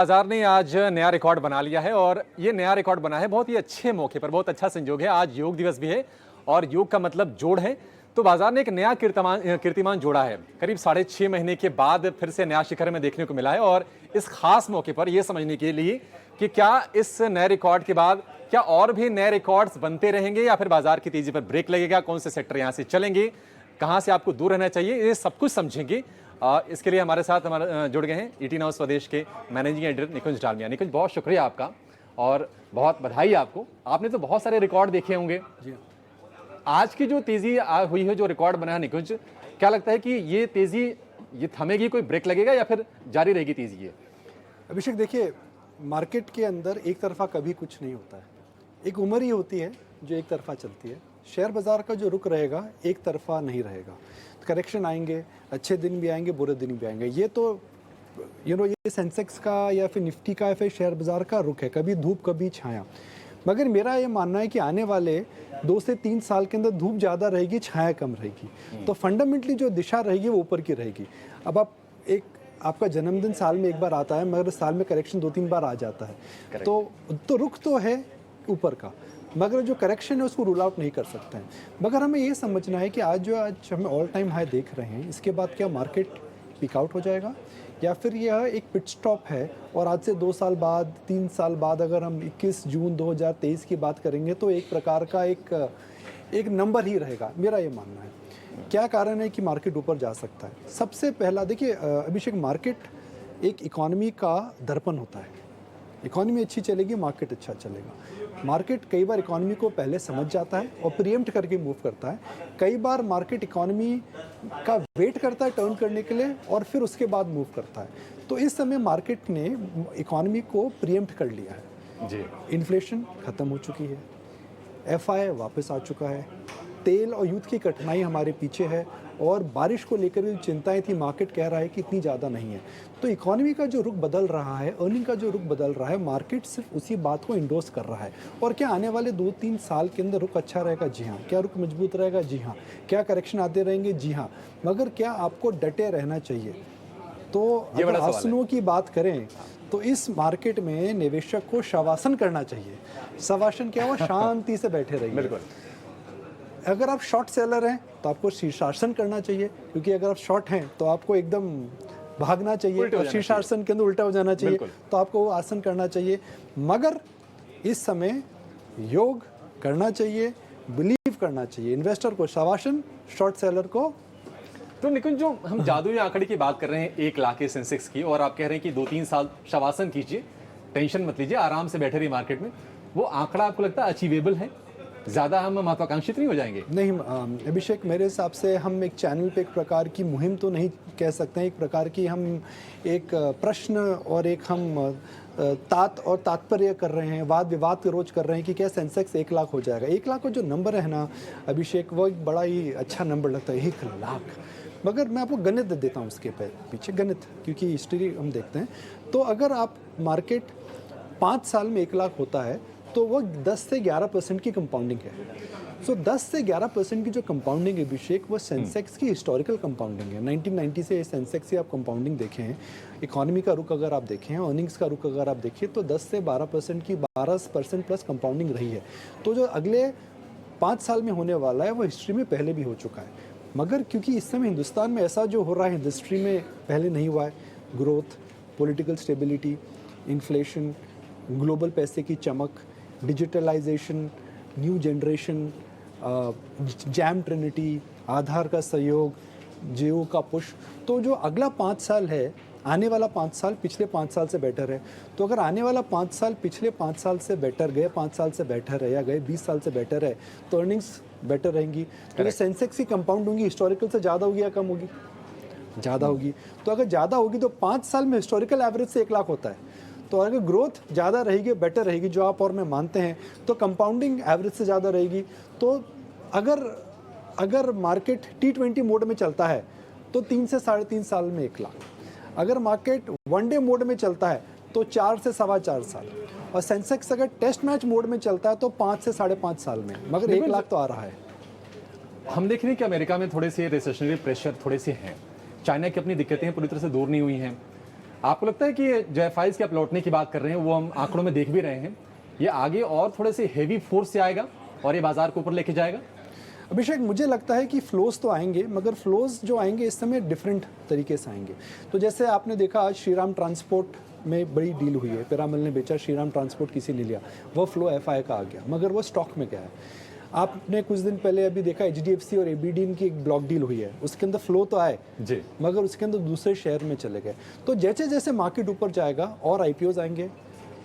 बाजार ने आज नया रिकॉर्ड बना लिया है और ये नया रिकॉर्ड बना है बहुत ही अच्छे मौके पर। बहुत अच्छा संयोग है, आज योग दिवस भी है और योग का मतलब जोड़ है। तो बाजार ने एक नया कीर्तिमान जोड़ा है। करीब 6.5 महीने के बाद फिर से नया शिखर में देखने को मिला है और इस खास मौके पर यह समझने के लिए कि क्या इस नए रिकॉर्ड के बाद क्या और भी नए रिकॉर्ड्स बनते रहेंगे या फिर बाजार की तेजी पर ब्रेक लगेगा, कौन से सेक्टर यहां से चलेंगे, कहां से आपको दूर रहना चाहिए, ये सब कुछ समझेंगे। इसके लिए हमारे साथ जुड़ गए हैं ईटी नाउ स्वदेश के मैनेजिंग एडिटर निकुंज डालमिया। निकुंज, बहुत शुक्रिया आपका और बहुत बधाई आपको। आपने तो बहुत सारे रिकॉर्ड देखे होंगे जी। आज की जो तेजी हुई है, जो रिकॉर्ड बना है निकुंज, क्या लगता है कि ये तेजी ये थमेगी, कोई ब्रेक लगेगा या फिर जारी रहेगी तेजी? ये अभिषेक, देखिए, मार्केट के अंदर एक तरफा कभी कुछ नहीं होता है। एक उम्र ही होती है जो एक तरफा चलती है। शेयर बाज़ार का जो रुख रहेगा एक तरफा नहीं रहेगा। करेक्शन आएंगे, अच्छे दिन भी आएंगे, बुरे दिन भी आएंगे। ये तो ये सेंसेक्स का या फिर निफ्टी का या फिर शेयर बाज़ार का रुख है, कभी धूप कभी छाया। मगर मेरा ये मानना है कि आने वाले 2 से 3 साल के अंदर धूप ज़्यादा रहेगी, छाया कम रहेगी। तो फंडामेंटली जो दिशा रहेगी वो ऊपर की रहेगी। अब आपका जन्मदिन साल में एक बार आता है, मगर साल में करेक्शन 2-3 बार आ जाता है। तो रुख तो है ऊपर का, मगर जो करेक्शन है उसको रूल आउट नहीं कर सकते हैं। मगर हमें ये समझना है कि आज हम ऑल टाइम हाई देख रहे हैं, इसके बाद क्या मार्केट पिक आउट हो जाएगा या फिर यह एक पिट स्टॉप है और आज से 2 साल बाद 3 साल बाद अगर हम 21 जून 2023 की बात करेंगे तो एक प्रकार का एक नंबर ही रहेगा। मेरा ये मानना है। क्या कारण है कि मार्केट ऊपर जा सकता है? सबसे पहला देखिए अभिषेक, मार्केट एक इकोनॉमी का दर्पण होता है। इकोनॉमी अच्छी चलेगी, मार्केट अच्छा चलेगा। मार्केट कई बार इकोनॉमी को पहले समझ जाता है और प्रीएम्प्ट करके मूव करता है। कई बार मार्केट इकोनॉमी का वेट करता है टर्न करने के लिए और फिर उसके बाद मूव करता है। तो इस समय मार्केट ने इकोनॉमी को प्रीएम्प्ट कर लिया है जी। इन्फ्लेशन खत्म हो चुकी है, एफआई वापस आ चुका है, तेल और यूथ की कठिनाई हमारे पीछे है और बारिश को लेकर जो चिंताएं थी, मार्केट कह रहा है कि इतनी ज़्यादा नहीं है। तो इकोनॉमी का जो रुख बदल रहा है, अर्निंग का जो रुख बदल रहा है, मार्केट सिर्फ उसी बात को इंडोर्स कर रहा है। और क्या आने वाले 2-3 साल के अंदर रुख अच्छा रहेगा? जी हाँ। क्या रुख मजबूत रहेगा? जी हाँ। क्या करेक्शन आते रहेंगे? जी हाँ। मगर क्या आपको डटे रहना चाहिए? तो अगर आसनों की बात करें तो इस मार्केट में निवेशक को शवासन करना चाहिए। शवासन क्या हुआ? शांति से बैठे रहिए। बिल्कुल। अगर आप शॉर्ट सेलर हैं तो आपको शीर्षासन करना चाहिए, क्योंकि अगर आप शॉर्ट हैं तो आपको एकदम भागना चाहिए और शीर्षासन के अंदर उल्टा हो जाना चाहिए, तो आपको वो आसन करना चाहिए। मगर इस समय योग करना चाहिए, बिलीव करना चाहिए। इन्वेस्टर को शवासन, शॉर्ट सेलर को। तो निकुंज, जो हम जादुई आंकड़े की बात कर रहे हैं 1 लाख के सेंसेक्स की, और आप कह रहे हैं कि 2-3 साल शवासन कीजिए, टेंशन मत लीजिए, आराम से बैठे रहिए मार्केट में, वो आंकड़ा आपको लगता है अचीवेबल है? ज़्यादा हम महत्वाकांक्षित नहीं हो जाएंगे? नहीं अभिषेक, मेरे हिसाब से हम एक चैनल पे एक प्रकार की मुहिम तो नहीं कह सकते हैं, एक प्रकार की हम एक प्रश्न और एक हम तात्पर्य कर रहे हैं, वाद विवाद रोज कर रहे हैं कि क्या सेंसेक्स 1 लाख हो जाएगा। 1 लाख का जो नंबर है ना अभिषेक, वो एक बड़ा ही अच्छा नंबर लगता है, 1 लाख। मगर मैं आपको गणित देता हूँ उसके पीछे, गणित, क्योंकि हिस्ट्री हम देखते हैं। तो अगर आप मार्केट 5 साल में 1 लाख होता है तो वो 10 से 11% की कंपाउंडिंग है। सो 10 से 11% की जो कंपाउंडिंग है अभिषेक, वो सेंसेक्स की हिस्टोरिकल कंपाउंडिंग है। 1990 से सेंसेक्स की आप कंपाउंडिंग देखें हैं, इकोनॉमी का रुख अगर आप देखें, अर्निंग्स का रुख अगर आप देखिए, तो 10 से 12% की 12% प्लस कंपाउंडिंग रही है। तो जो अगले 5 साल में होने वाला है वो हिस्ट्री में पहले भी हो चुका है। मगर क्योंकि इस समय हिंदुस्तान में ऐसा जो हो रहा है हिस्ट्री में पहले नहीं हुआ है, growth, political stability, inflation, global पैसे की चमक, digitalization, new generation, JAM trinity, Aadhaar का सहयोग, जियो का पुश, तो जो अगला 5 साल है, आने वाला 5 साल पिछले 5 साल से बेटर है। तो अगर आने वाला 5 साल पिछले 5 साल से बेटर गए, 5 साल से बेटर है या गए 20 साल से बेटर है, तो अर्निंग्स बेटर रहेंगी। तो सेंसेक्स की कंपाउंड होंगी, हिस्टोरिकल से ज़्यादा होगी या कम होगी? ज़्यादा होगी। तो अगर ज़्यादा होगी तो 5 साल में हिस्टोरिकल एवरेज से 1 लाख होता है। तो अगर ग्रोथ ज़्यादा रहेगी, बेटर रहेगी, जो आप और मैं मानते हैं, तो कंपाउंडिंग एवरेज से ज़्यादा रहेगी। तो अगर मार्केट T20 मोड में चलता है तो 3 से 3.5 साल में 1 लाख। अगर मार्केट 1 डे मोड में चलता है तो 4 से 4.25 साल। और सेंसेक्स अगर टेस्ट मैच मोड में चलता है तो 5 से 5.5 साल में। मगर 1 लाख तो आ रहा है। हम देख रहे हैं कि अमेरिका में थोड़े से रिसेशनरी प्रेशर थोड़े से हैं, चाइना की अपनी दिक्कतें पूरी तरह से दूर नहीं हुई हैं, आपको लगता है कि जो एफआईज के आप लौटने की बात कर रहे हैं वो हम आंकड़ों में देख भी रहे हैं, ये आगे और थोड़े से हेवी फोर्स से आएगा और ये बाजार को ऊपर लेके जाएगा? अभिषेक, मुझे लगता है कि फ्लोज तो आएंगे, मगर फ्लोज जो आएंगे इस समय डिफरेंट तरीके से आएंगे। तो जैसे आपने देखा आज श्रीराम ट्रांसपोर्ट में बड़ी डील हुई है, पिरामल ने बेचा, श्रीराम ट्रांसपोर्ट किसी ने लिया, वो फ्लो एफआई का आ गया, मगर वो स्टॉक में गया है। आपने कुछ दिन पहले अभी देखा एचडीएफसी और एबीडीन की एक ब्लॉक डील हुई है, उसके अंदर फ्लो तो आए जी, मगर उसके अंदर दूसरे शेयर में चले गए। तो जैसे जैसे मार्केट ऊपर जाएगा और आईपीओज आएंगे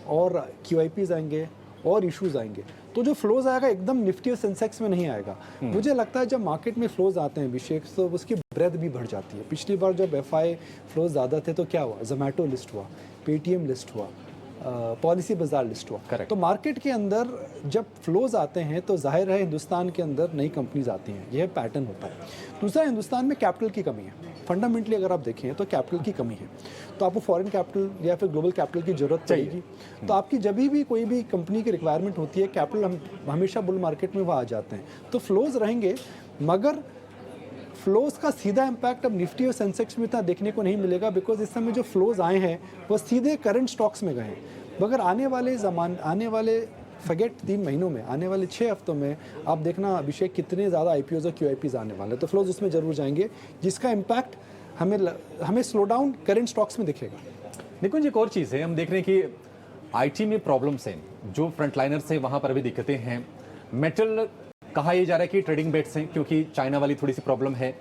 और क्यूआईपीज आएंगे और इश्यूज आएंगे, तो जो फ्लोज आएगा एकदम निफ्टी और सेंसेक्स में नहीं आएगा। मुझे लगता है जब मार्केट में फ्लोज आते हैं अभिषेक, तो उसकी ब्रेथ भी बढ़ जाती है। पिछली बार जब एफआई फ्लोज ज़्यादा थे तो क्या हुआ, जोमेटो लिस्ट हुआ, पेटीएम लिस्ट हुआ, पॉलिसी बाजार लिस्ट हुआ। Correct. तो मार्केट के अंदर जब फ्लोज आते हैं तो जाहिर है हिंदुस्तान के अंदर नई कंपनीज आती हैं, यह पैटर्न होता है। दूसरा, हिंदुस्तान में कैपिटल की कमी है। फंडामेंटली अगर आप देखें तो कैपिटल की कमी है, तो आपको फॉरेन कैपिटल या फिर ग्लोबल कैपिटल की जरूरत पड़ेगी। तो आपकी जब भी कोई भी कंपनी की रिक्वायरमेंट होती है, कैपिटल हम हमेशा बुल मार्केट में वह आ जाते हैं। तो फ्लोज रहेंगे, मगर फ्लोज का सीधा इम्पैक्ट अब निफ्टी और सेंसेक्स में इतना देखने को नहीं मिलेगा, बिकॉज इस समय जो फ्लोज आए हैं वो सीधे करंट स्टॉक्स में गए हैं। मगर आने वाले फगेट 3 महीनों में, आने वाले 6 हफ्तों में आप देखना अभिषेक कितने ज़्यादा आईपीओज और क्यूआईपीज आने वाले हैं, तो फ्लोज उसमें जरूर जाएंगे, जिसका इम्पैक्ट हमें स्लो डाउन करंट स्टॉक्स में दिखेगा। निकुंज जी, एक और चीज़ है, हम देख रहे हैं कि आईटी में प्रॉब्लम्स हैं, जो फ्रंटलाइनर्स हैं वहाँ पर भी दिक्कतें हैं। मेटल कहा यह जा रहा है कि ट्रेडिंग बेट्स हैं, क्योंकि चाइना वाली थोड़ी सी प्रॉब्लम है।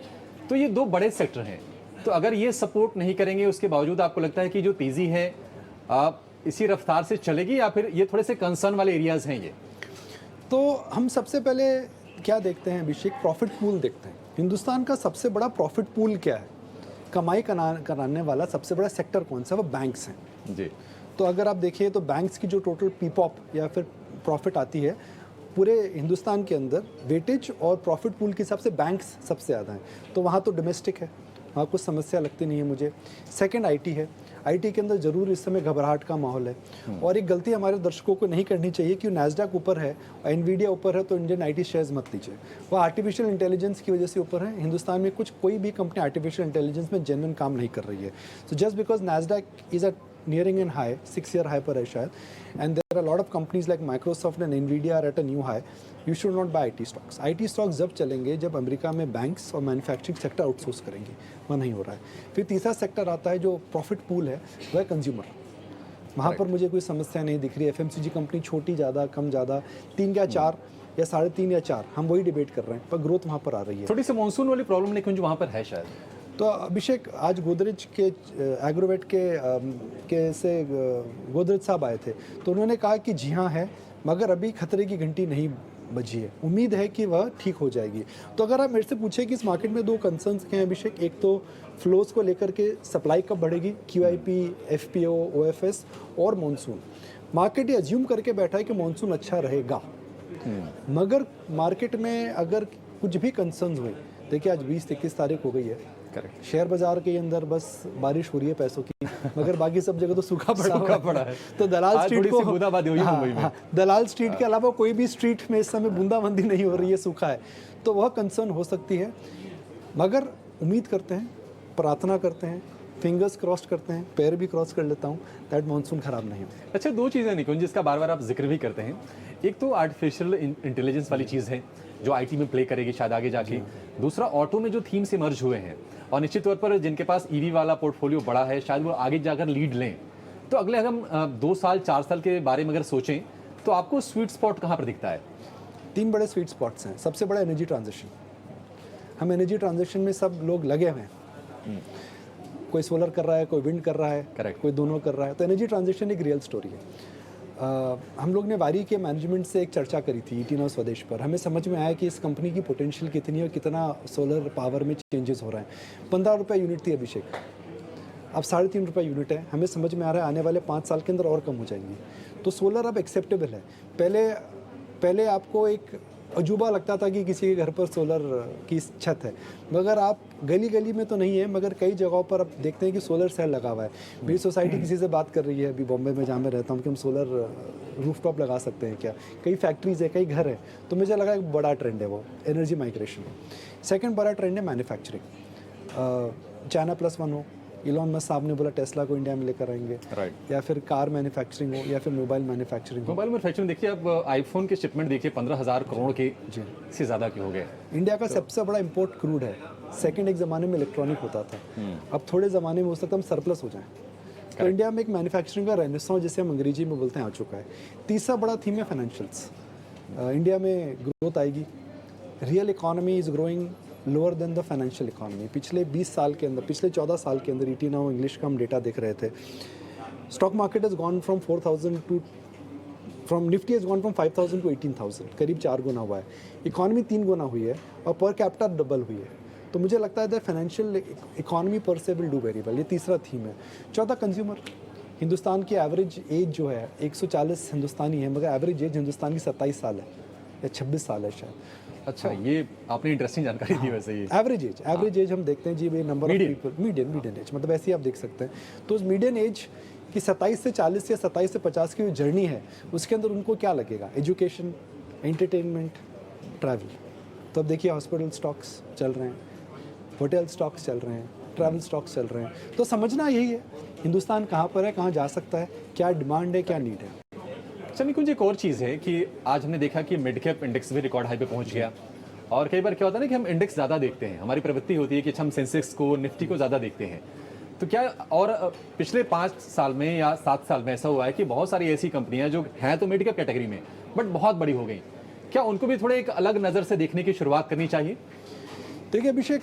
तो ये 2 बड़े सेक्टर हैं, तो अगर ये सपोर्ट नहीं करेंगे, उसके बावजूद आपको लगता है कि जो तेज़ी है इसी रफ्तार से चलेगी, या फिर ये थोड़े से कंसर्न वाले एरियाज हैं ये? तो हम सबसे पहले क्या देखते हैं अभिषेक, प्रॉफिट पूल देखते हैं। हिंदुस्तान का सबसे बड़ा प्रॉफिट पूल क्या है, कमाई कराने वाला सबसे बड़ा सेक्टर कौन सा है, वो बैंक्स हैं जी। तो अगर आप देखिए तो बैंक्स की जो टोटल पीपॉप या फिर प्रॉफिट आती है पूरे हिंदुस्तान के अंदर, वेटेज और प्रॉफिट पूल के हिसाब से बैंक्स सबसे ज़्यादा हैं। तो वहाँ तो डोमेस्टिक है, वहाँ कुछ समस्या लगती नहीं है मुझे। सेकंड आईटी है, आईटी के अंदर ज़रूर इस समय घबराहट का माहौल है। और एक गलती हमारे दर्शकों को नहीं करनी चाहिए कि नैस्डैक ऊपर है और एनवीडिया ऊपर है तो इंडियन आईटी शेयर्स मत लीजिए। वो आर्टिफिशियल इंटेलिजेंस की वजह से ऊपर है। हिंदुस्तान में कोई भी कंपनी आर्टिफिशियल इंटेलिजेंस में जेन्युइन काम नहीं कर रही है। So just because Nasdaq is a nearing an high, 6-year high पर है शायद, and there are a lot of companies like Microsoft and Nvidia are at a new high. You should not buy IT stocks. IT stocks जब चलेंगे जब America में banks और manufacturing sector outsource करेंगे, वह नहीं हो रहा है। फिर तीसरा सेक्टर आता है जो प्रॉफिट पूल है, वह है कंज्यूमर। वहाँ पर मुझे कोई समस्या नहीं दिख रही है। एफएमसीजी कंपनी छोटी ज़्यादा कम ज़्यादा 3 या 4 या 3.5 या 4, हम वही डिबेट कर रहे हैं, पर ग्रोथ वहाँ पर आ रही है। थोड़ी सी मानसून वाली प्रॉब्लम निकुंज वहाँ पर है शायद। तो अभिषेक, आज गोदरेज के एग्रोवेट से गोदरेज साहब आए थे, तो उन्होंने कहा कि जी हाँ है, मगर अभी खतरे की घंटी नहीं बजी है, उम्मीद है कि वह ठीक हो जाएगी। तो अगर आप मेरे से पूछे कि इस मार्केट में 2 कंसर्न्स हैं अभिषेक, एक तो फ्लोज को लेकर के सप्लाई कब बढ़ेगी, क्यूआईपी, एफपीओ, ओएफएस और मॉनसून। मार्केट ये अज्यूम करके बैठा है कि मॉनसून अच्छा रहेगा, मगर मार्केट में अगर कुछ भी कंसर्न्स हुए, देखिए आज 20-21 तारीख हो गई है, करेक्ट, शेयर बाजार के अंदर बस बारिश हो रही है पैसों की, मगर बाकी सब जगह तो सूखा पड़ा है। तो दलाल स्ट्रीट को बूंदाबांदी हुई मुंबई में। दलाल स्ट्रीट के अलावा कोई भी स्ट्रीट में इस समय बूंदाबांदी नहीं हो रही है, सूखा है, तो वह कंसर्न हो सकती है। मगर उम्मीद करते हैं, प्रार्थना करते हैं, फिंगर्स क्रॉस करते हैं, पैर भी क्रॉस कर लेता हूँ दैट मानसून खराब नहीं हो। अच्छा, 2 चीज़ें निकुंज जिसका बार बार आप जिक्र भी करते हैं, एक तो आर्टिफिशियल इंटेलिजेंस वाली चीज़ है जो आईटी में प्ले करेगी शायद आगे जाके। दूसरा, ऑटो में जो थीम्स इमर्ज हुए हैं और निश्चित तौर पर जिनके पास ईवी वाला पोर्टफोलियो बड़ा है, शायद वो आगे जाकर लीड लें। तो अगले अगर हम 2 साल 4 साल के बारे में अगर सोचें तो आपको स्वीट स्पॉट कहाँ पर दिखता है? 3 बड़े स्वीट स्पॉट्स हैं। सबसे बड़ा एनर्जी ट्रांजिशन, हम एनर्जी ट्रांजिशन में सब लोग लगे हुए हैं। कोई सोलर कर रहा है, कोई विंड कर रहा है, करेक्ट, कोई दोनों कर रहा है। तो एनर्जी ट्रांजिशन एक रियल स्टोरी है। हम लोग ने वारी के मैनेजमेंट से एक चर्चा करी थी ईटी नाउ स्वदेश पर। हमें समझ में आया कि इस कंपनी की पोटेंशियल कितनी है और कितना सोलर पावर में चेंजेस हो रहा है। 15 रुपये यूनिट थी अभिषेक, अब 3.5 रुपये यूनिट है। हमें समझ में आ रहा है आने वाले 5 साल के अंदर और कम हो जाएंगी। तो सोलर अब एक्सेप्टेबल है। पहले आपको एक अजूबा लगता था कि किसी के घर पर सोलर की छत है, मगर आप गली गली में तो नहीं है, मगर कई जगहों पर अब देखते हैं कि सोलर सेल लगा हुआ है। मेरी सोसाइटी किसी से बात कर रही है अभी बॉम्बे में जहाँ मैं रहता हूँ कि हम सोलर रूफटॉप लगा सकते हैं क्या। कई फैक्ट्रीज है, कई घर है। तो मुझे लगा एक बड़ा ट्रेंड है वो एनर्जी माइग्रेशन। सेकेंड बड़ा ट्रेंड है मैन्युफैक्चरिंग। चाइना+1 हो, इलॉन मस्क साहब ने बोला टेस्ला को इंडिया में लेकर आएंगे, राइट। या फिर कार मैन्युफैक्चरिंग हो या फिर मोबाइल मैन्युफैक्चरिंग हो। मोबाइल मैन्युफैक्चरिंग देखिए, अब आईफोन के शिपमेंट देखिए 15,000 करोड़ के से ज़्यादा के हो गए। इंडिया का सबसे बड़ा इंपोर्ट क्रूड है। सेकंड एक ज़माने में इलेक्ट्रॉनिक होता था, अब थोड़े ज़माने में हो सकता है हम सरप्लस हो जाएं। तो इंडिया में एक मैन्युफैक्चरिंग का रेनेसांस जिसे हम अंग्रेजी में बोलते हैं आ चुका है। तीसरा बड़ा थीम है फाइनेंशियल्स। इंडिया में ग्रोथ आएगी, real economy is growing lower than the financial economy. पिछले 20 साल के अंदर, पिछले 14 साल के अंदर, ईटी नाउ इंग्लिश का हम डेटा देख रहे थे, stock market has gone from 4,000 to from Nifty has gone from 5,000 to 18,000, करीब 4 गुना हुआ है। इकोनॉमी 3 गुना हुई है और पर कैपिटा डबल हुई है। तो मुझे लगता है दैट फाइनेंशियल इकोनॉमी पर से विल डू वेरी वेल। ये तीसरा थीम है। चौथा कंज्यूमर। हिंदुस्तान की एवरेज एज जो है 140 हिंदुस्तानी है, मगर एवरेज एज हिंदुस्तान की 27 साल है या 26 साल है शायद। अच्छा, ये आपने इंटरेस्टिंग जानकारी दी वैसे ये। एवरेज एज हम देखते हैं जी, number of people, median age, मतलब ऐसे ही आप देख सकते हैं। तो उस मीडियन एज कि 27 से 40 या 27 से 50 की जो जर्नी है उसके अंदर उनको क्या लगेगा, एजुकेशन, एंटरटेनमेंट, ट्रैवल। तो अब देखिए हॉस्पिटल स्टॉक्स चल रहे हैं, होटल स्टॉक्स चल रहे हैं, ट्रैवल स्टॉक्स चल रहे हैं। तो समझना यही है हिंदुस्तान कहाँ पर है, कहाँ जा सकता है, क्या डिमांड है, क्या नीड है। अच्छा निकुंज, एक और चीज़ है कि आज हमने देखा कि मिड कैप इंडेक्स भी रिकॉर्ड हाई पे पहुंच गया। और कई बार क्या होता है ना कि हम इंडेक्स ज़्यादा देखते हैं, हमारी प्रवृत्ति होती है कि हम सेंसेक्स को, निफ्टी को ज़्यादा देखते हैं। तो क्या और पिछले 5 साल में या 7 साल में ऐसा हुआ है कि बहुत सारी ऐसी कंपनियां जो हैं तो मिड कैप कैटेगरी में बट बहुत बड़ी हो गई, क्या उनको भी थोड़े एक अलग नज़र से देखने की शुरुआत करनी चाहिए? देखिए अभिषेक,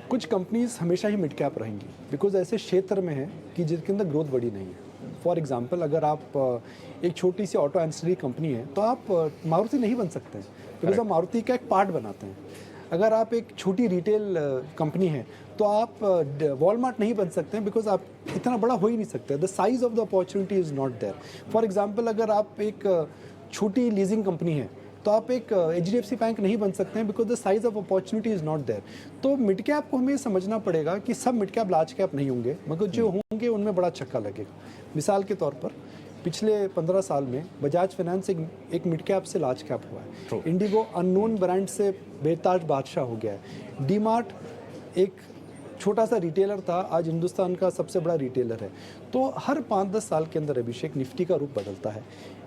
कुछ कंपनीज हमेशा ही मिड कैप रहेंगी बिकॉज ऐसे क्षेत्र में है कि जिसके अंदर ग्रोथ बड़ी नहीं है। फॉर एग्जांपल, अगर आप एक छोटी सी ऑटो एंसिलरी कंपनी है तो आप मारुति नहीं बन सकते हैं बिकॉज आप मारुति का एक पार्ट बनाते हैं। अगर आप एक छोटी रिटेल कंपनी है तो आप वॉलमार्ट नहीं बन सकते हैं बिकॉज आप इतना बड़ा हो ही नहीं सकते। The size of the opportunity is not there. For example, अगर आप एक छोटी लीजिंग कंपनी है तो आप एक HDFC बैंक नहीं बन सकते हैं because the size of opportunity is not there. तो मिड कैप को हमें समझना पड़ेगा कि सब मिड कैप लार्ज कैप नहीं होंगे, मगर जो होंगे उनमें बड़ा छक्का लगेगा। मिसाल के तौर पर पिछले 15 साल में बजाज फाइनेंस एक मिड कैप से लार्ज कैप हुआ है। इंडिगो अननोन ब्रांड से बेताज बादशाह हो गया है। डीमार्ट एक छोटा सा रिटेलर था, आज हिंदुस्तान का सबसे बड़ा रिटेलर है। तो हर 5-10 साल के अंदर अभिषेक निफ्टी का रूप बदलता है।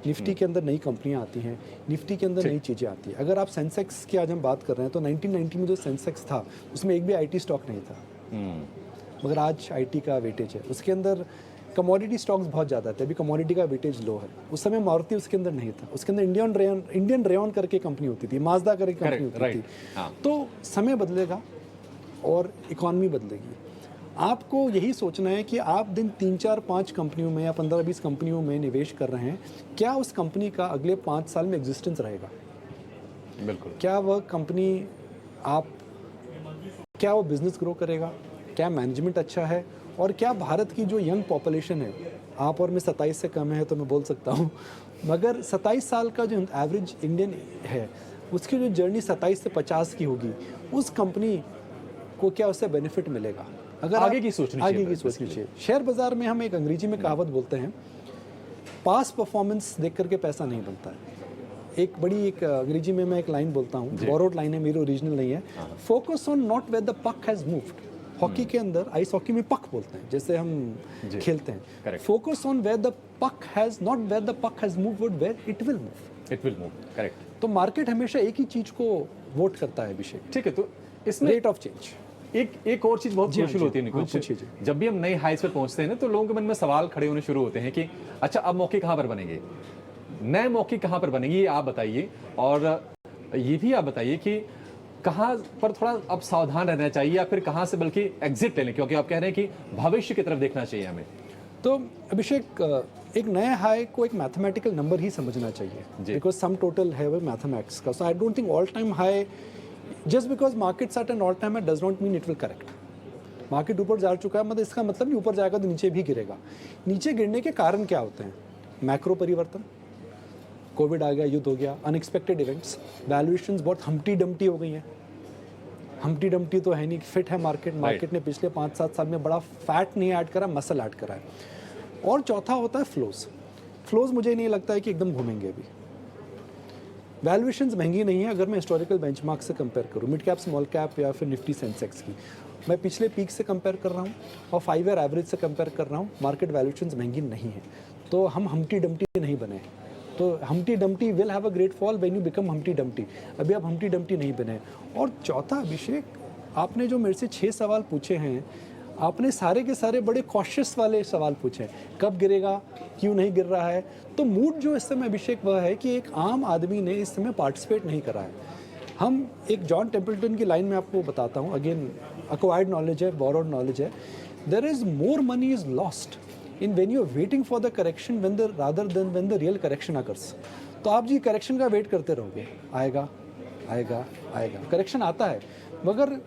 निफ्टी के अंदर नई कंपनियां आती हैं, निफ्टी के अंदर नई चीज़ें आती हैं। अगर आप सेंसेक्स की आज हम बात कर रहे हैं तो 1990 में जो सेंसेक्स था उसमें एक भी IT स्टॉक नहीं था, मगर आज IT का वेटेज है। उसके अंदर कमोडिटी स्टॉक्स बहुत ज़्यादा थे, अभी कमोडिटी का वेटेज लो है। उस समय मारुति उसके अंदर नहीं था, उसके अंदर इंडियन रेयन करके कंपनी होती थी, माजदा करके कंपनी होती थी। तो समय बदलेगा और इकॉनमी बदलेगी। आपको यही सोचना है कि आप दिन 3-4-5 कंपनियों में या 15-20 कंपनियों में निवेश कर रहे हैं, क्या उस कंपनी का अगले 5 साल में एग्जिस्टेंस रहेगा? बिल्कुल। क्या वह कंपनी क्या वो बिजनेस ग्रो करेगा, क्या मैनेजमेंट अच्छा है, और क्या भारत की जो यंग पॉपुलेशन है, आप और मैं 27 से कम है तो मैं बोल सकता हूँ, मगर 27 साल का जो एवरेज इंडियन है उसकी जो जर्नी 27 से 50 की होगी, उस कंपनी को क्या उससे बेनिफिट मिलेगा? अगर आगे की सोचनी चाहिए। शेयर बाजार में हम एक अंग्रेजी में कहावत बोलते हैं, पास परफॉर्मेंस देख करके पैसा नहीं बनता है। एक अंग्रेजी में मैं एक लाइन बोलता हूँ, बोरोड लाइन है, मेरी ओरिजिनल नहीं है। Focus on not where the puck has moved. Hockey के अंदर, आइस हॉकी में पक बोलते हैं जैसे हम खेलते हैं। Focus on where the puck has not where the puck has moved, where it will move. Correct. तो मार्केट हमेशा एक ही चीज को वोट करता है अभिषेक। ठीक है, तो इसमें रेट ऑफ चेंज एक और चीज बहुत क्रूशियल होती है निकुंज। जब भी हम नए हाइस पे पहुंचते हैं ना तो लोगों के मन में सवाल खड़े होने शुरू होते हैं कि अच्छा अब मौके कहाँ पर बनेंगे, नए मौके कहाँ पर बनेंगे, ये आप बताइए। और ये भी आप बताइए कि कहाँ पर थोड़ा अब सावधान रहना चाहिए या फिर कहाँ से बल्कि एग्जिट ले लें, क्योंकि आप कह रहे हैं कि भविष्य की तरफ देखना चाहिए हमें। तो अभिषेक, एक नए हाई को एक मैथमेटिकल नंबर ही समझना चाहिए, बिकॉज सम टोटल है वो मैथमेटिक्स का। So I don't think all time high just because markets at an all time high does not mean it will correct. Market ऊपर जा चुका है मतलब इसका मतलब नहीं ऊपर जाएगा तो नीचे भी गिरेगा। नीचे गिरने के कारण क्या होते हैं? मैक्रो परिवर्तन, कोविड आ गया, युद्ध हो गया, अनएक्सपेक्टेड इवेंट्स, वैल्यूएशंस बहुत हम्टी डम्टी हो गई हैं। हम्टी डम्टी तो है नहीं, फिट है मार्केट ने पिछले 5-7 साल में बड़ा फैट नहीं ऐड करा, मसल ऐड करा है। और चौथा होता है फ्लोज मुझे नहीं लगता है कि एकदम घूमेंगे अभी। वैल्यूएशंस महंगी नहीं है अगर मैं हिस्टोरिकल बेंचमार्क से कंपेयर करूँ, मिड कैप, स्मॉल कैप या फिर निफ्टी सेंसेक्स की। मैं पिछले पीक से कंपेयर कर रहा हूँ और 5 ईयर एवरेज से कंपेयर कर रहा हूँ, मार्केट वैल्यूएशंस महंगी नहीं है। तो हम हम्टी डम्टी नहीं बने। तो Humpty Dumpty will have a great fall when you become Humpty Dumpty. अभी आप हम्टी डम्टी नहीं बने। और चौथा, अभिषेक, आपने जो मेरे से 6 सवाल पूछे हैं, आपने सारे के सारे बड़े कॉशियस वाले सवाल पूछे हैं। कब गिरेगा, क्यों नहीं गिर रहा है। तो मूड जो इस समय, अभिषेक, वह है कि एक आम आदमी ने इस समय पार्टिसिपेट नहीं करा है। हम एक जॉन टेम्पल्टन की लाइन में आपको बताता हूँ, अगेन acquired knowledge है, borrowed knowledge है। There is more money is lost in when you are waiting for the correction rather than when the real correction occurs। तो आप जी करेक्शन का वेट करते रहोगे, आएगा आएगा आएगा, करेक्शन आता है, मगर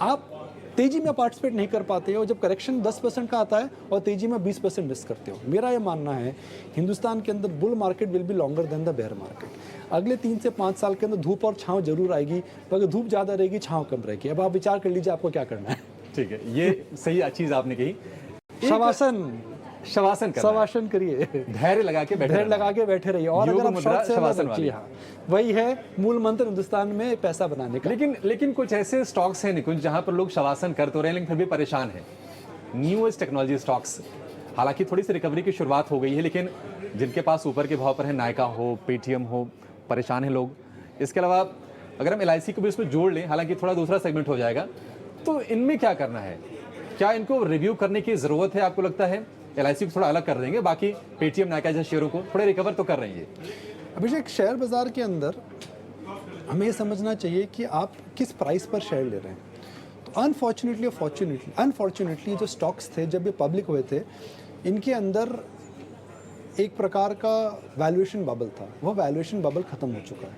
आप तेजी में पार्टिसिपेट नहीं कर पाते हो। जब करेक्शन 10% का आता है और तेजी में 20% मिस करते हो। मेरा ये मानना है हिंदुस्तान के अंदर bull market will be longer than the bear market. अगले 3 से 5 साल के अंदर धूप और छांव जरूर आएगी, मगर धूप ज़्यादा रहेगी, छांव कम रहेगी। अब आप विचार कर लीजिए आपको क्या करना है। ठीक है, ये सही चीज़ आपने कही। शवासन करना है। शवासन करिए, धैर्य लगा के बैठे रहिए। और योग अगर आप मुद्रा शॉर्ट सेलर शवासन हैं, वाली। जी हाँ, वही है मूल मंत्र हिंदुस्तान में पैसा बनाने का। लेकिन कुछ ऐसे स्टॉक्स हैं निकुंज जहां पर लोग शवासन कर तो रहे हैं लेकिन फिर भी परेशान हैं। न्यूएस्ट टेक्नोलॉजी स्टॉक्स, हालांकि थोड़ी सी रिकवरी की शुरुआत हो गई है, लेकिन जिनके पास ऊपर के भाव पर है, नायका हो, पेटीएम हो, परेशान है लोग। इसके अलावा अगर हम एलआईसी को भी इसमें जोड़ लें, हालांकि थोड़ा दूसरा सेगमेंट हो जाएगा, तो इनमें क्या करना है? क्या इनको रिव्यू करने की जरूरत है? आपको लगता है एलआईसी को थोड़ा अलग कर देंगे, बाकी पेटीएम, नायका जैसे शेयरों को थोड़े रिकवर तो कर रहे हैं? अभिषेक, शेयर बाजार के अंदर हमें ये समझना चाहिए कि आप किस प्राइस पर शेयर ले रहे हैं। तो अनफॉर्चुनेटली जो स्टॉक्स थे जब ये पब्लिक हुए थे, इनके अंदर एक प्रकार का वैल्यूएशन बबल था। वो वैल्यूएशन बबल ख़त्म हो चुका है।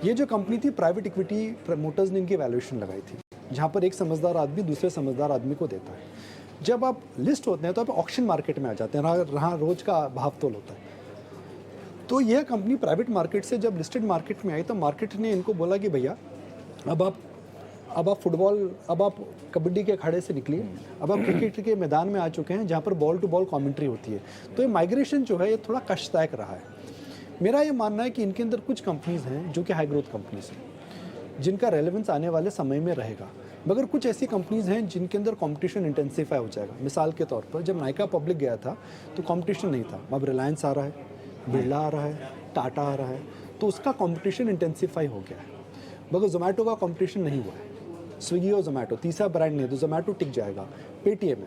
ये जो कंपनी थी, प्राइवेट इक्विटी प्रमोटर्स ने इनकी वैल्यूएशन लगाई थी, जहाँ पर एक समझदार आदमी दूसरे समझदार आदमी को देता है। जब आप लिस्ट होते हैं तो आप ऑक्शन मार्केट में आ जाते हैं, यहाँ रोज का भाव तोल होता है। तो यह कंपनी प्राइवेट मार्केट से जब लिस्टेड मार्केट में आई, तो मार्केट ने इनको बोला कि भैया अब आप फुटबॉल, अब आप कबड्डी के अखाड़े से निकलिए, अब आप क्रिकेट के मैदान में आ चुके हैं, जहाँ पर बॉल टू बॉल कमेंट्री होती है। तो ये माइग्रेशन जो है ये थोड़ा कष्टदायक रहा है। मेरा ये मानना है कि इनके अंदर कुछ कंपनीज़ हैं जो कि हाई ग्रोथ कंपनीज हैं, जिनका रेलेवेंस आने वाले समय में रहेगा, मगर कुछ ऐसी कंपनीज़ हैं जिनके अंदर कंपटीशन इंटेंसिफाई हो जाएगा। मिसाल के तौर पर जब नायका पब्लिक गया था तो कंपटीशन नहीं था, अब रिलायंस आ रहा है, बिरला आ रहा है, टाटा आ रहा है, तो उसका कंपटीशन इंटेंसिफाई हो गया है। मगर जोमेटो का कंपटीशन नहीं हुआ है। स्विगी और जोमेटो, तीसरा ब्रांड नहीं है, तो जोमेटो टिक जाएगा। पेटीएम है,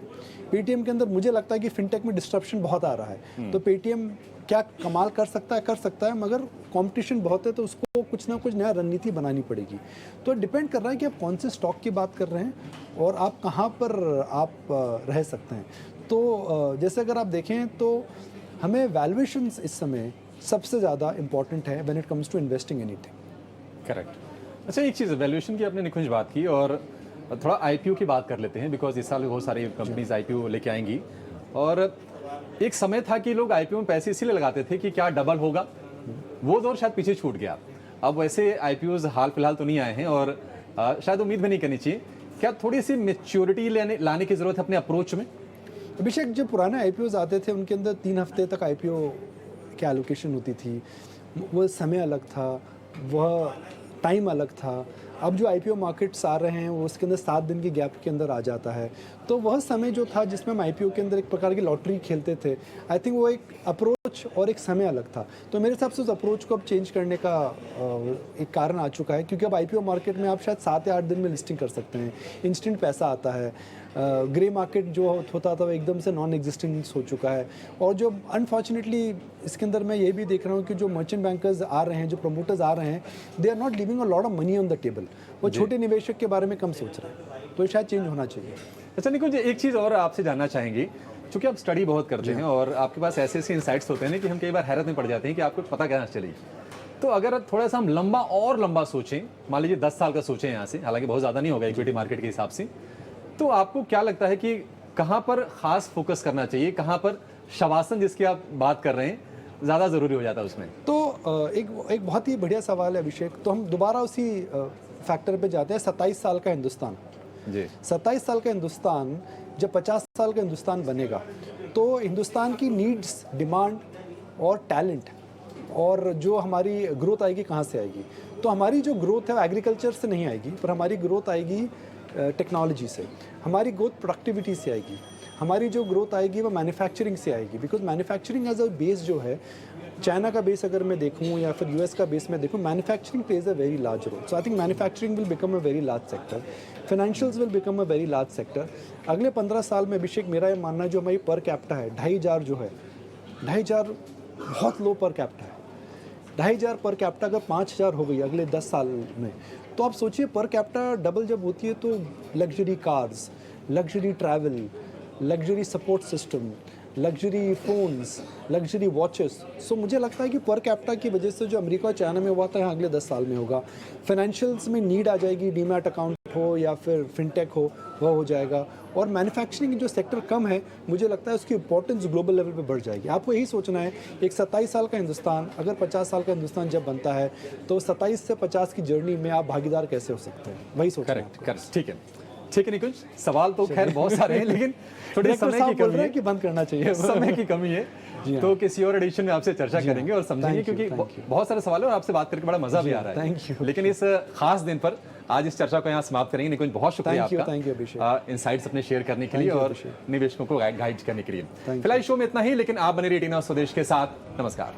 पेटीएम के अंदर मुझे लगता है कि फिनटेक में डिस्ट्रप्शन बहुत आ रहा है, तो पेटीएम क्या कमाल कर सकता है, मगर कंपटीशन बहुत है, तो उसको कुछ ना कुछ नया रणनीति बनानी पड़ेगी। तो डिपेंड कर रहा है कि आप कौन से स्टॉक की बात कर रहे हैं और आप कहाँ पर आप रह सकते हैं। तो जैसे अगर आप देखें तो हमें वैल्यूएशंस इस समय सबसे ज़्यादा इंपॉर्टेंट है when it comes to investing anything. Correct. अच्छा, एक चीज़ वैल्यूएशन की आपने निकुंज बात की, और थोड़ा आईपीओ की बात कर लेते हैं, बिकॉज इस साल बहुत सारी कंपनीज आईपीओ लेके आएंगी। और एक समय था कि लोग आईपीओ में पैसे इसीलिए लगाते थे कि क्या डबल होगा, वो दौर शायद पीछे छूट गया। अब वैसे आईपीओज हाल फिलहाल तो नहीं आए हैं, और शायद उम्मीद भी नहीं करनी चाहिए। क्या थोड़ी सी मेच्योरिटी लाने की ज़रूरत है अपने अप्रोच में? अभिषेक, जो पुराने आईपीओज आते थे उनके अंदर 3 हफ्ते तक आईपीओ की एलोकेशन होती थी, वो समय अलग था, वह टाइम अलग था। अब जो आईपीओ मार्केट्स आ रहे हैं वो उसके अंदर 7 दिन की गैप के अंदर आ जाता है। तो वह समय जो था जिसमें हम आईपीओ के अंदर एक प्रकार की लॉटरी खेलते थे, आई थिंक वो एक अप्रोच और एक समय अलग था। तो मेरे हिसाब से उस अप्रोच को अब चेंज करने का एक कारण आ चुका है, क्योंकि अब आईपीओ मार्केट में आप शायद 7 या 8 दिन में लिस्टिंग कर सकते हैं, इंस्टेंट पैसा आता है। ग्रे मार्केट जो होता था वो एकदम से नॉन एग्जिस्टेंस हो चुका है। और जो अनफॉर्चुनेटली इसके अंदर मैं ये भी देख रहा हूँ कि जो मर्चेंट बैंकर्स आ रहे हैं, जो प्रमोटर्स आ रहे हैं, they are not leaving a lot of money on the table. वो छोटे निवेशक के बारे में कम सोच रहे हैं, तो ये शायद चेंज होना चाहिए। अच्छा निकुंज, एक चीज़ और आपसे जानना चाहेंगे, क्योंकि आप स्टडी बहुत करते हैं और आपके पास ऐसे ऐसे इंसाइट्स होते हैं कि हम कई बार हैरत में पड़ जाते हैं कि आपको पता कैसे चलेगी। तो अगर थोड़ा सा हम लंबा सोचें, मान लीजिए 10 साल का सोचें यहाँ से, हालांकि बहुत ज़्यादा नहीं होगा इक्विटी मार्केट के हिसाब से, तो आपको क्या लगता है कि कहाँ पर खास फोकस करना चाहिए, कहाँ पर शवासन जिसकी आप बात कर रहे हैं ज़्यादा ज़रूरी हो जाता है उसमें? तो एक बहुत ही बढ़िया सवाल है अभिषेक। तो हम दोबारा उसी फैक्टर पे जाते हैं, 27 साल का हिंदुस्तान जी। 27 साल का हिंदुस्तान जब 50 साल का हिंदुस्तान बनेगा, तो हिंदुस्तान की नीड्स, डिमांड और टैलेंट और जो हमारी ग्रोथ आएगी कहाँ से आएगी? तो हमारी जो ग्रोथ है वो एग्रीकल्चर से नहीं आएगी, पर हमारी ग्रोथ आएगी टेक्नोलॉजी से, हमारी ग्रोथ प्रोडक्टिविटी से आएगी, हमारी जो ग्रोथ आएगी वो मैन्युफैक्चरिंग से आएगी। Because manufacturing as a base जो है, चाइना का बेस अगर मैं देखूँ या फिर यूएस का बेस में देखूँ, manufacturing plays a very large role. So I think manufacturing will become a very large sector, financials will become a very large sector. अगले 15 साल में अभिषेक, मेरा ये मानना है जो हमारी पर कैपिटा है 2,500 जो है, 2,500 बहुत लो पर कैपिटा है। 2,500 पर कैपिटा अगर 5,000 हो गई अगले 10 साल में, तो आप सोचिए पर कैपिटा डबल जब होती है तो luxury cars, luxury travel, luxury support system, luxury phones, luxury watches. So मुझे लगता है कि पर कैपिटा की वजह से जो अमेरिका और चाइना में हुआ था यहाँ अगले 10 साल में होगा। फाइनेंशियल्स में नीड आ जाएगी, डीमैट अकाउंट हो या फिर फिनटेक हो, वह हो जाएगा। और मैन्युफैक्चरिंग जो सेक्टर कम है, मुझे लगता है उसकी इंपॉर्टेंस ग्लोबल लेवल पे बढ़ जाएगी। आपको यही सोचना है, एक 27 साल का हिंदुस्तान अगर 50 साल का हिंदुस्तान जब बनता है, तो 27 से 50 की जर्नी में आप भागीदार कैसे हो सकते हैं, वही सोचना है। करेक्ट, ठीक है निकुंज, सवाल तो खैर बहुत सारे हैं, लेकिन थोड़ी समय की कमी है कि बंद करना चाहिए, समय की कमी है। तो किसी और एडिशन में आपसे चर्चा करेंगे और समझेंगे, क्योंकि बहुत सारे सवाल है और आपसे बात करके बड़ा मजा भी आ रहा है। Thank you. लेकिन इस खास दिन पर आज इस चर्चा को यहाँ समाप्त करेंगे। निकुंज, बहुत शुक्रिया आपका इनसाइट्स अपने शेयर करने के लिए और निवेशकों को गाइड करने के लिए। फिलहाल शो में इतना ही, लेकिन आप बने रहिए टीना स्वदेश के साथ। नमस्कार।